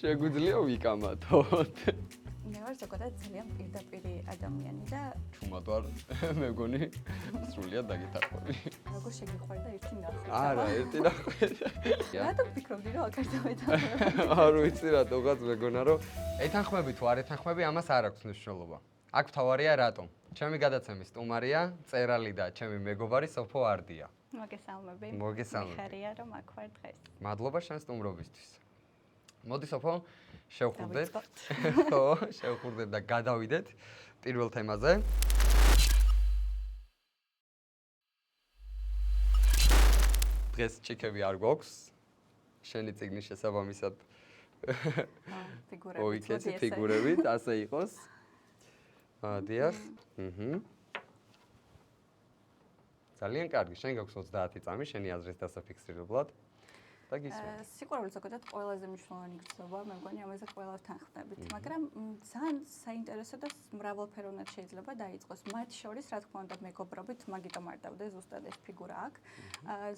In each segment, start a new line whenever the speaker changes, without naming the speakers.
შეგვიძლია ვიკამათოთ.
მე ვარ ზოგადად ძალიან პირდაპირი ადამიანი და
ჩუმად ვარ, მე მგონი სრულიად დაგეთანხმები.
როგორ შეგიყვარდა ერთი ნახვა?
არა, ერთი ნახვა.
რატომ ფიქრობდი რომ აქ არ დავეთანხმებ?
არ ვიცი რატოღაც მეგონა რომ ეთანხმები თუ არ ეთანხმები ამას არ აქვს მნიშვნელობა. აქ თავარია რატომ? ჩემი გადაცემის სტუმარია, წერალი და ჩემი მეგობარი სოფო არდია.
მოგესალმები.
მოგესალმები.
მიხარია რომ აქ ვარ დღეს.
მადლობა შენ სტუმრობისთვის. მოდი სოფო, შევხვდეთ.
დავიწყოთ.
ხო, შევხვდეთ და გადავიდეთ პირველ თემაზე. დღეს ჩიქები არ გვაქვს. შენი წიგნის შესაბამისად
ფიგურები.
ოიქეცი ფიგურებით, ასე იყოს. დიახ. ძალიან კარგი, შენ გაქვს 30 წამი, შენი აზრის დასაფიქსირებლად. და გისმენთ.
სიყვარული ზოგადად ყველაზე მნიშვნელოვანი გრძნობა, მე მგონი ამაზე ყველა ვთანხმდებით, მაგრამ ძალიან საინტერესო და მრავალფეროვნად შეიძლება დაიწყოს. მათ შორის, რა თქმა უნდა, მეგობრობით, მაგიტომ არ დავდე ზუსტად ეს ფიგურა აქ.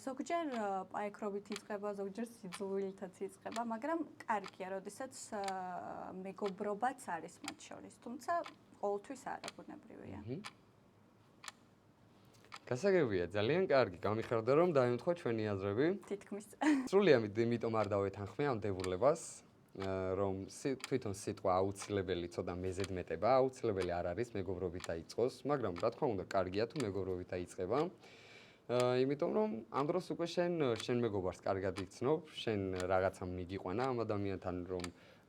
ზოგჯერ პაექრობით იწყება, ზოგჯერ სიძულვილითაც იწყება, მაგრამ კარგია, როდესაც მეგობრობაც არის მათ შორის, თუმცა ყოველთვის არა ბუნებრივია.
გასაგებია, ძალიან კარგი. გამიხარდა რომ დაემთხვა ჩვენი აზრები.
თითქმის.
სრულიად იმიტომ არ დავეთანხმე ამ დებულებას, რომ თვითონ სიტყვა აუცილებელი ცოტა მეზედმეტება, აუცილებელი არ არის მეგობრობით დაიწყოს, მაგრამ რა თქმა უნდა, კარგია თუ მეგობრობით დაიწყება. იმიტომ რომ ამ დროს უკვე შენ მეგობარს კარგად იცნობ, შენ რაღაცა მიგიყვანა ამ ადამიანთან, რომ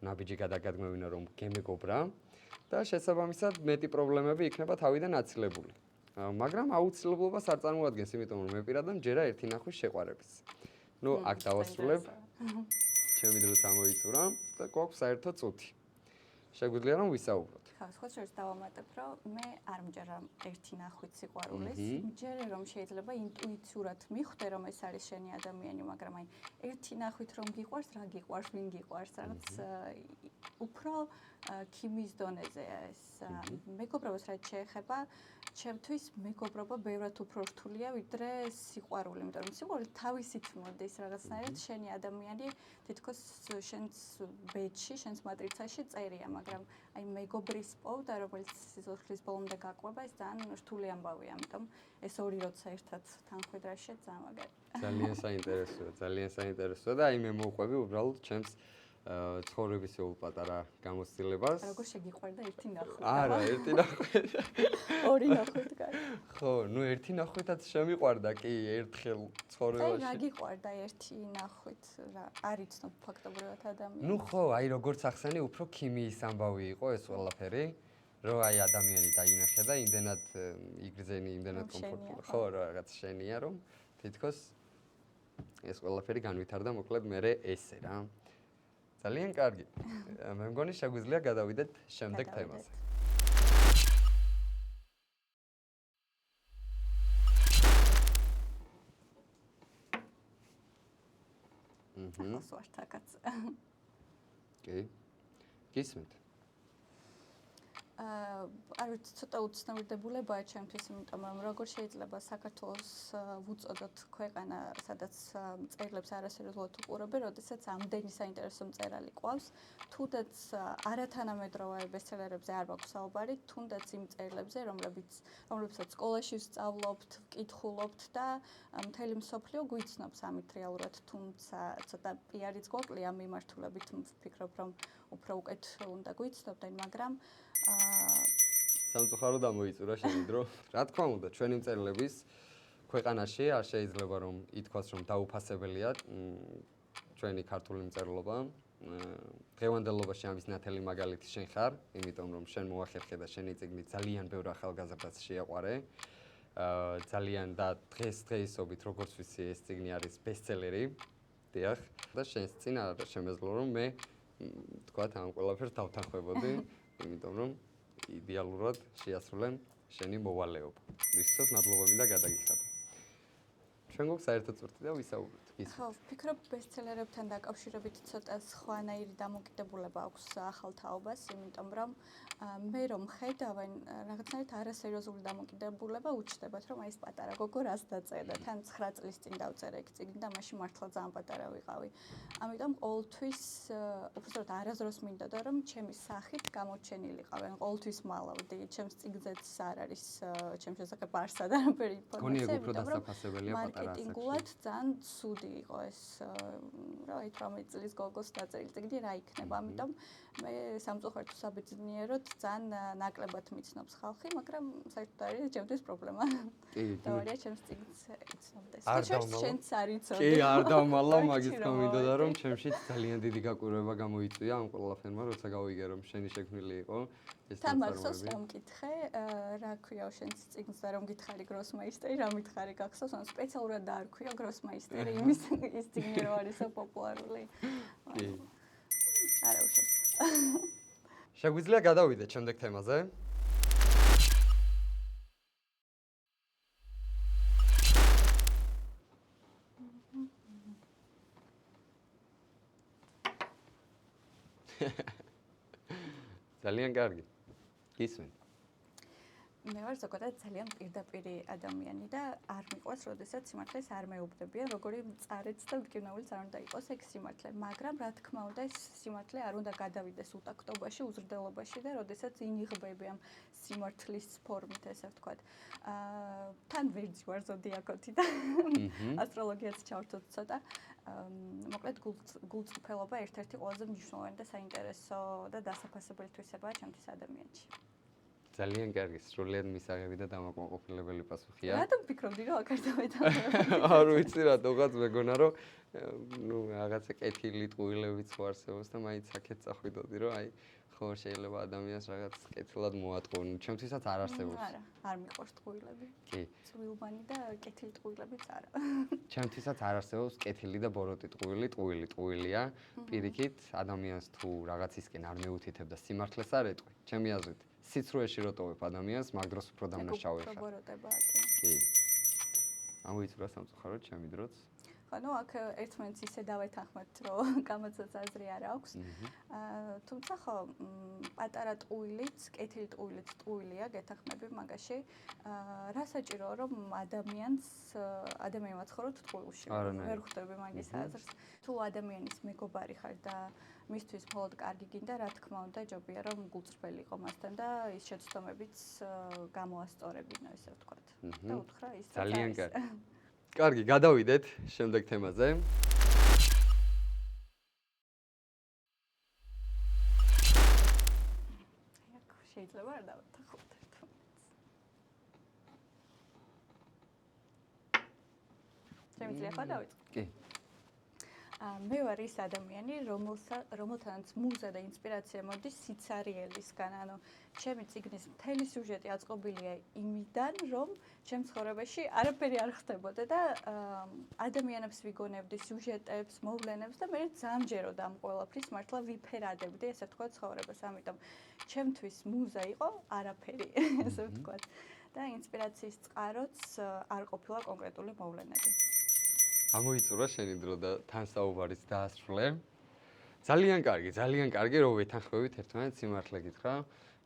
ნაბიჯი გადაგადგმევინა, რომ გემეგობრა და შესაბამისად მეტი პრობლემები იქნება თავიდან აცილებული. მაგრამ აუცილებლობას არ წარმოადგენს, იმიტომ რომ მე პირადად ჯერა ერთი ნახვის შეყვარების. ნუ აქ დავასრულებ. ჩემი დროც ამოიწურა და გვაქვს საერთო წუთი. შეგვიძლია რომ ვისაუბროთ.
ხო, სხვა შორის დავამატებ, რომ მე არ მჯერა ერთი ნახვით სიყვარულის. მჯერა რომ შეიძლება ინტუიციურად მიხვდე, რომ ეს არის შენი ადამიანი, მაგრამ აი ერთი ნახვით რომ გიყვარს, რა გიყვარს, ვინ გიყვარს, რაღაც უფრო ქიმიის დონეზეა ეს. მეგობრობას რაც შეეხება, ჩემთვის მეგობრობა ბევრად უფრო რთულია, ვიდრე სიყვარული, იმიტომ რომ სიყვარული თავისით მოდის რაღაცნაირად, შენი ადამიანი თითქოს შენს ბედში, შენს მატრიცაში წერია, მაგრამ აი მეგობრის პოვდა, რომელიც სიცოცხლის ბოლომდე გაყვება, ეს ძალიან რთული ამბავია, ამიტომ ეს ორი როცა ერთად თანხვედრაში ძალიან მაგარი.
ძალიან საინტერესოა და აი მე მოვყვები უბრალოდ ჩემს ცხოვრებისეულ პატარა გამოცდილებას.
როგორ შეგიყვარდა ერთი ნახვით?
არა, ერთი ნახვით.
ორი ნახვით კარგი.
ხო, ნუ ერთი ნახვითაც შემიყვარდა კი ერთხელ ცხოვრებაში.
რა გიყვარდა ერთი ნახვით? რა არ იცნობ ფაქტობრივად ადამიანს.
ნუ ხო, აი როგორც ახსენი, უფრო ქიმიის ამბავი იყო ეს ყველაფერი, რომ აი ადამიანი დაინახე და იმდენად იგრძენი, იმდენად კომფორტული. ხო, რაღაც შენია, რომ თითქოს ეს ყველაფერი განვითარდა მოკლედ მერე ესე რა. ძალიან კარგი. მე მგონი შეგვიძლია გადავიდეთ შემდეგ თემაზე.
ახალს ვარ თაკაც.
კი. გისმენთ.
არ ვიცი, ცოტა უცნაურდებულებაა ჩემთვის, იმიტომ რომ როგორ შეიძლება საქართველოს ვუწოდოთ ქვეყანა, სადაც მწერლებს არასერიოზულად უყურებენ, როდესაც ამდენი საინტერესო მწერალი ყავს, თუნდაც არათანამედროვე ბესტსელერებზე არ მაქვს საუბარი, თუნდაც იმ მწერლებზე, რომლებსაც სკოლაში ვსწავლობთ, ვკითხულობთ და მთელი მსოფლიო გვიცნობს ამით რეალურად, თუმცა ცოტა პიარიც გვაკლია ამ მიმართულებით, ვფიქრობ, რომ უფრო უკეთ უნდა გვიცნობდნენ, მაგრამ
სამწუხაროდ ამოიწურა შენი დრო. რა თქმა უნდა, ჩვენი მწერლების ქვეყანაში არ შეიძლება რომ ითქვას, რომ დაუფასებელია ჩვენი ქართული მწერლობა. დღევანდელობაში ამის ნათელი მაგალითი შენ ხარ, იმიტომ რომ შენ მოახერხე და შენი წიგნი ძალიან ბევრ ახალგაზრდას შეაყვარე. ძალიან და დღესდღეობით როგორც ვიცი, ეს წიგნი არის ბესტსელერი. დიახ, და შენს წინ არ შემეძლო რომ მე თქვათ ამ ყველაფერს დავთანხმებოდი. იმიტომ რომ იდეალურად შეასრულე შენი მოვალეობა. ვისაც მადლობა მინდა გადაგიხადო. ჩვენ გვაქვს საერთო წვრთი და ვისაუბროთ.
ხო, ვფიქრობ ბესტსელერებთან დაკავშირებით ცოტა სხვანაირი დამოკიდებულება აქვს ახალ თაობას, იმიტომ რომ მე რომ ხედავენ რაღაცნაირად არასერიოზული დამოკიდებულება უჩნდებათ, რომ აი ეს პატარა გოგო რას დაწერდა, თან 9 წლის წინ დავწერე ეგ წიგნი და მაშინ მართლა ძალიან პატარა ვიყავი. ამიტომ ყოველთვის უბრალოდ არასდროს მინდოდა რომ ჩემი სახით გამოჩენილიყავენ, ყოველთვის მალავდი, ჩემს წიგნზეც არ არის ჩემს შესახებ არსად არაფერი ინფორმაცია,
უფრო დასაფასებელია პატარა ასაკში.
მარკეტინგულად ძალიან ცუდი იყო ეს რა 18 წლის გოგოს დაწერილი წიგნი რა იქნება, ამიტომ მე სამწუხაროდ საბერძნიეროდ ძალიან ნაკლებად მიცნობს ხალხი, მაგრამ საერთოდ არის ჩემთვის პრობლემა. დავარია ჩემს წიგნს იცნობდეს. ჩვენც არ იცოდი.
კი, არ დავმალავ, მაგის თქმა მინდოდა რომ ჩემშიც ძალიან დიდი გაკვირვება გამოიწვია ამ ყველაფერმა, როცა გავიგე რომ შენი შექმნილი იყო ეს
თამარსოს მომკითხე, რა ქვია შენს წიგნს და რომ გითხარი გროსმაისტერი, რა მითხარი გახსოვს, ანუ სპეციალურად დაარქვია გროსმაისტერი, იმის ის წიგნი რო არისო პოპულარული.
კი.
არა უშავს.
შეგვიძლია გადავიდეთ შემდეგ თემაზე. ძალიან კარგი. ისმენ.
მე ვარ ზოგადად ძალიან პირდაპირი ადამიანი და არ მიყვარს, როდესაც სიმართლეს არ მეუბნებიან, როგორი მწარეც და მტკივნეულიც არ უნდა იყოს ეგ სიმართლე, მაგრამ რა თქმა უნდა, ეს სიმართლე არ უნდა გადავიდეს უტაქტობაში, უზრდელობაში და როდესაც ინიღბები ამ სიმართლის ფორმით, ესე ვთქვათ. თან ვერძი ვარ ზოდიაქოთი და ასტროლოგიაც ჩავთვალ ცოტა. მოკლედ გულწრფელობა ერთ-ერთი ყველაზე მნიშვნელოვანი და საინტერესო და დასაფასებელი თვისებაა ჩემთვის ადამიანში.
ძალიან კარგი, სრულიად მისაღები და დამაკმაყოფილებელი პასუხია.
რატომ ფიქრობდი, რომ აქ არ დავეთავე?
არ ვიცი რატოღაც მეგონა რომ ნუ რაღაცა კეთილი ტყუილებიც ხო არსებობს და მაინც აქეთ წახვიდოდი რომ აი ხო შეიძლება ადამიანს რაღაც კეთილად მოატყუო. ჩემთვისაც არ არსებობს.
არა, არ მიყვარს ტყუილები.
კი.
წვრილბანი და კეთილი ტყუილებიც არა.
ჩემთვისაც არ არსებობს კეთილი და ბოროტი ტყუილი, ტყუილია. პირიქით ადამიანს თუ რაღაცისკენ არ მეუთითებ და სიმართლეს არ ეტყვი. ჩემი აზრით სიცრუეში როტოვებ ადამიანს, მაგ დროს უფრო დამნაშავე ხარ.
ბოროტებაა კი.
კი. ამოიწურა სამწუხაროდ ჩემი დროც.
ხო, ნუ აქ ერთმანეთს ისე დავეთანხმებთ, რომ გამოცაც აზრი არ აქვს. თუმცა ხო, პატარა ტყუილიც, კეთილი ტყუილიც ტყუილია, გეთანხმები მაგაში. რა საჭიროა, რომ ადამიანმა ცხოვროთ ტყუილში. ვერ ხვდები მაგის აზრს. თუ ადამიანის მეგობარი ხარ და მისთვის მხოლოდ კარგი გინდა, რა თქმა უნდა, ჯობია რომ გულწრფელი იყო მასთან და ის შეცდომებიც გამოასწორებინო, ესე ვთქვათ. და უთხრა ის
ძალიან კარგი. კარგი, გადავიდეთ შემდეგ თემაზე.
შეიძლება არ დავეთანხმოთ ერთმანეთს. შემიძლია ხო დავიწყო?
კი.
მე ვარ ის ადამიანი, რომელთანაც მუზა და ინსპირაცია მოდის სიცარიელისგან, ანუ ჩემი წიგნის მთელი სიუჟეტი აწყობილია იმიდან, რომ ჩემს ცხოვრებაში არაფერი არ ხდებოდა და ადამიანებს ვიგონებდი, სიუჟეტებს, მოვლენებს და მე ძალიან მჯეროდა ამ ყველაფრის მართლა ვიფერადებდი, ესე ვთქვათ, ცხოვრებას. ამიტომ ჩემთვის მუზა იყო არაფერი, ესე ვთქვათ. და ინსპირაციის წყაროც არ ყოფილა კონკრეტული მოვლენები.
ამოიწურა შენი დრო და თან საუბარიც დაასრულე. ძალიან კარგი, რომ ვეთანხმებით ერთმანეთს სიმართლე გითხრა,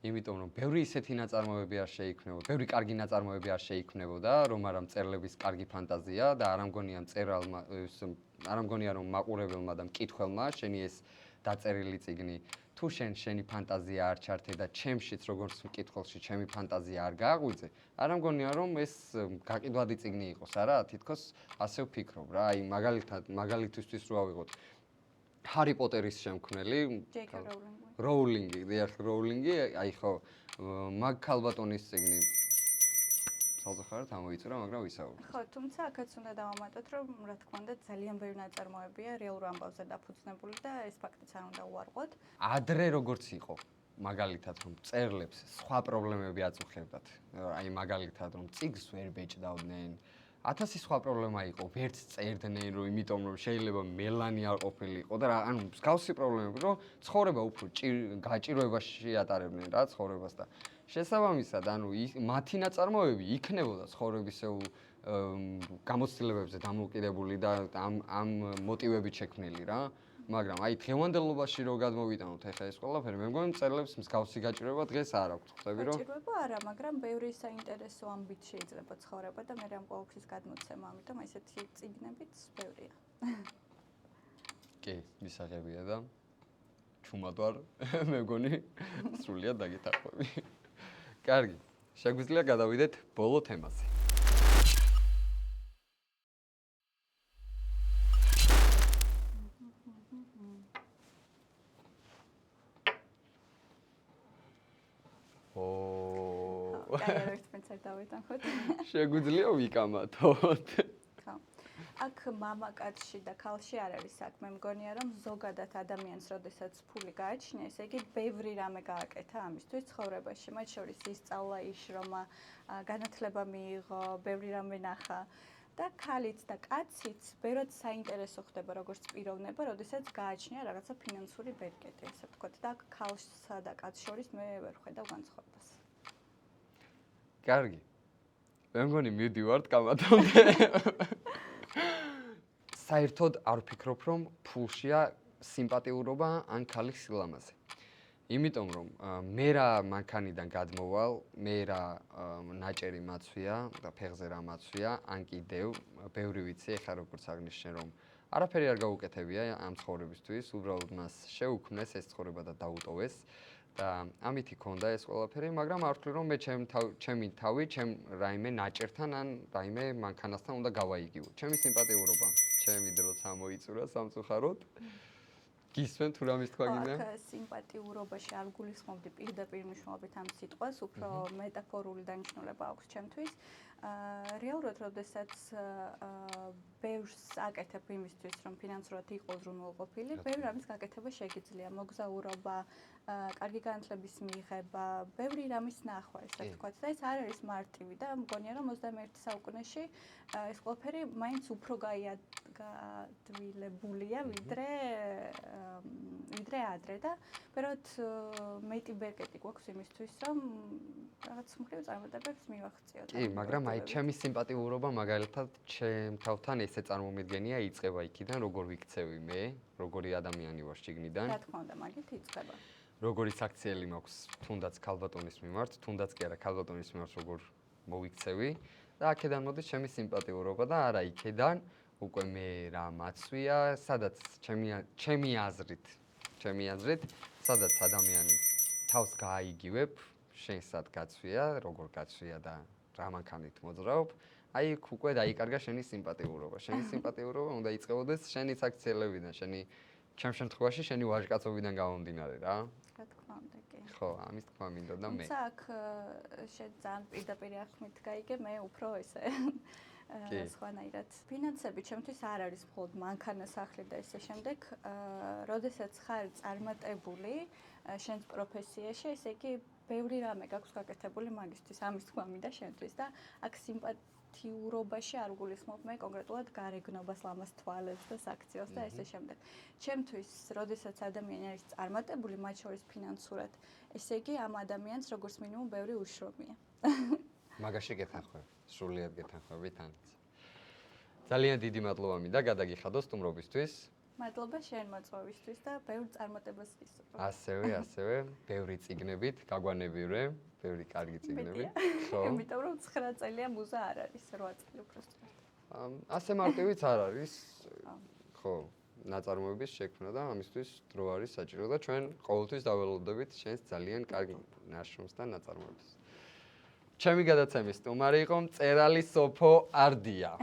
იმიტომ რომ ბევრი ისეთი ნაწარმოებები არ შეიქმნებოდა, ბევრი კარგი ნაწარმოებები არ შეიქმნებოდა, რომ არა მწერლების კარგი ფანტაზია და არ ამგონია მწერალმა, არ ამგონია რომ მაყურებელმა და მკითხველმა შენი ეს დაწერილი წიგნი თუ შენი ფანტაზია არ ჩართე და ჩემშიც როგორც მკითხველში ჩემი ფანტაზია არ გააღვიძე, არ ამგონია რომ ეს გაყიდვადი წიგნი იყოს, არა? თითქოს ასე ვფიქრობ რა, აი მაგალითისთვის რო ავიღოთ ჰარი პოტერის შემქმნელი როულინგი, აი ხო, მაგ ქალბატონის წიგნი საუბრობთ ამოიწურა, მაგრამ ვისაუბრეთ.
ხო, თუმცა აქაც უნდა დავამატოთ, რომ რა თქმა უნდა ძალიან ბევრი ნაწარმოებია რეალურ ამბავზე დაფუძნებული და ეს ფაქტიც არ უნდა უარყვოთ.
ადრე როგორც იყო, მაგალითად რომ წერლებს სხვა პრობლემები აწუხებდათ. აი მაგალითად რომ წიგს ვერ ბეჭდავდნენ. 1000 სხვა პრობლემა იყო, ვერც წერდნენ, რომ იმიტომ რომ შეიძლება მელანი არ ყოფილიყო და ანუ მსგავსი პრობლემები, რომ ცხოვრება უფრო გაჭიროებაში ატარებდნენ რა ცხოვრებას და შესაბამისად, ანუ მათი ნაწარმოებები იქნებოდა ცხოვრებისეულ გამოცდილებებზე დამოკიდებული და ამ მოტივებით შექმნილი რა. მაგრამ აი დღევანდელობაში რო გადმოვიტანოთ ახლა ეს ყველაფერი, მე მგონი მწერლებს მსგავსი გაჭირვება დღეს არ აქვს. ხვდები რომ?
გაჭირვება არა, მაგრამ ბევრი საინტერესო ამბით შეიძლება ცხოვრება და მე რამ ყოველთვის გადმოცემა, ამიტომ ესეთი წიგნებიც ბევრია.
კი, მისაღებია და ჩუმად ვარ, მე მგონი სრულიად დაგეთანხმები. კარგი, შეგვიძლია გადავიდეთ ბოლო თემაზე. ერთმანეთს არ დავეთანხმოთ. შეგვიძლია ვიკამათოთ.
აქ მამაკაცში და ქალში არ არის საქმე. მგონია რომ ზოგადად ადამიანს, როდესაც ფული გააჩნია, ესე იგი ბევრი რამე გააკეთა ამისთვის ცხოვრებაში. მათ შორის ისწავლა, იშრომა, განათლება მიიღო, ბევრი რამე ნახა. და ქალიც და კაციც ბევრად საინტერესო ხდება როგორც პიროვნება, როდესაც გააჩნია რაღაცა ფინანსური ბერკეტი, ასე ვთქვათ. და ქალსა და კაცს შორის მე ვერ ხედავ განსხვავებას.
კარგი. მე მგონი მივდივართ კამათამდე. საერთოდ არ ვფიქრობ, რომ ფულშია სიმპათიურობა ან ქალის სილამაზე. იმიტომ რომ მე რა მანქანიდან გადმოვალ, მე რა ნაჭერი მაცვია და ფეხზე რა მაცვია, ან კიდევ ბევრი ვიცი, ეხლა როგორც აღნიშნე რომ არაფერი არ გაუკეთებია ამ ცხოვრებისთვის, უბრალოდ მას შეუქმნეს ეს ცხოვრება და დაუტოვეს. და ამით იქონდა ეს ყველაფერი, მაგრამ არ ვთვლი რომ მე ჩემი თავი, ჩემ რაიმე ნაჭერთან ან რაიმე მანქანასთან უნდა გავაიგივო. ჩემი სიმპათიურობა, ჩემი დროც ამოიწურა სამწუხაროდ. გისმენ თუ რამის თქვა გინდა?
აქ სიმპათიურობაში არ გულისხმობდი პირდაპირ მნიშვნელობით ამ სიტყვას, უფრო მეტაფორული დანიშნულება აქვს ჩემთვის. რეალურად, როდესაც ბევრს აკეთებ იმისთვის, რომ ფინანსურად იყო ზრუნველყოფილი, ბევრი რამის გაკეთება შეგიძლია, მოგზაურობა, კარგი განათლების მიღება, ბევრი რამის ნახვა, ესე ვთქვათ. და ეს არ არის მარტივი და მგონია რომ 21 საუკუნეში ეს ყველაფერი მაინც უფრო გადვილებულია, ვიდრე ადრე და ბევრად მეტი ბერკეტი გვაქვს იმისთვის, რომ რაღაც მხრივ წარმატებებს მივაღწიოთ.
კი, მაგრამ აი ჩემი სიმპათიურობა მაგალითად ჩემ თავთან ესე წარმომიდგენია იწყება იქიდან, როგორ ვიქცევი მე, როგორი ადამიანი ვარ შიგნიდან.
რა თქმა უნდა, მაგით იწყება.
როგორი საქციელი მაქვს თუნდაც ქალბატონის მიმართ, თუნდაც კი არა ქალბატონის მიმართ როგორ მოვიქცევი და აქედან მოდის ჩემი სიმპათიურობა და არა იქედან უკვე მე რა მაცვია, სადაც ჩემი აზრით, სადაც ადამიანი თავს გააიგივებ, შენ სად გაცვია, როგორ გაცვია და რა მანქანით მოძრაობ, აი იქ უკვე დაიკარგა შენი სიმპათიურობა. შენი სიმპათიურობა უნდა იწყებოდეს შენი საქციელებიდან, ჩემ შემთხვევაში შენი ვაჟკაცობიდან გამომდინარე რა.
რა თქმა უნდა, კი.
ხო, ამის თქმა მინდოდა მე.
თუმცა აქ ძალიან პირდაპირ ახმით გაიგე, მე უფრო ესე სხვანაირად. ფინანსები ჩემთვის არ არის მხოლოდ მანქანა, სახლი და ესე შემდეგ. როდესაც ხარ წარმატებული შენს პროფესიაში, ესე იგი ბევრი რამე გაქვს გაკეთებული მაგისთვის, ამის თქმა მინდა შენთვის და აქ სიმპათიურობაში არ გულისხმობ მე კონკრეტულად გარეგნობას, ლამაზ თვალებს და საქციელს და ესე შემდეგ. ჩემთვის, როდესაც ადამიანი არის წარმატებული, მათ შორის ფინანსურად, ესე იგი ამ ადამიანს როგორც მინიმუმ ბევრი უშრომია.
მაგაში გეთანხმები, სრულიად გეთანხმები თანაც. ძალიან დიდი მადლობა მინდა გადაგიხადო სტუმრობისთვის.
მადლობა შენ მოწვევისთვის და ბევრ წარმატებას გისურვებ.
ასევე, ბევრი წიგნებით გაგვანებივრე, ბევრი კარგი წიგნები.
ხო. იმიტომ რომ 9 წელია მუზა არ არის, 8 წელი უბრალოდ.
ასე მარტივიც არ არის. ხო, ნაწარმოების შექმნა და ამისთვის დრო არის საჭირო და ჩვენ ყოველთვის დაველოდებით შენს ძალიან კარგ ნაშრომს და ნაწარმოებს. ჩემი გადაცემის სტუმარი იყო მწერალი სოფო არდია.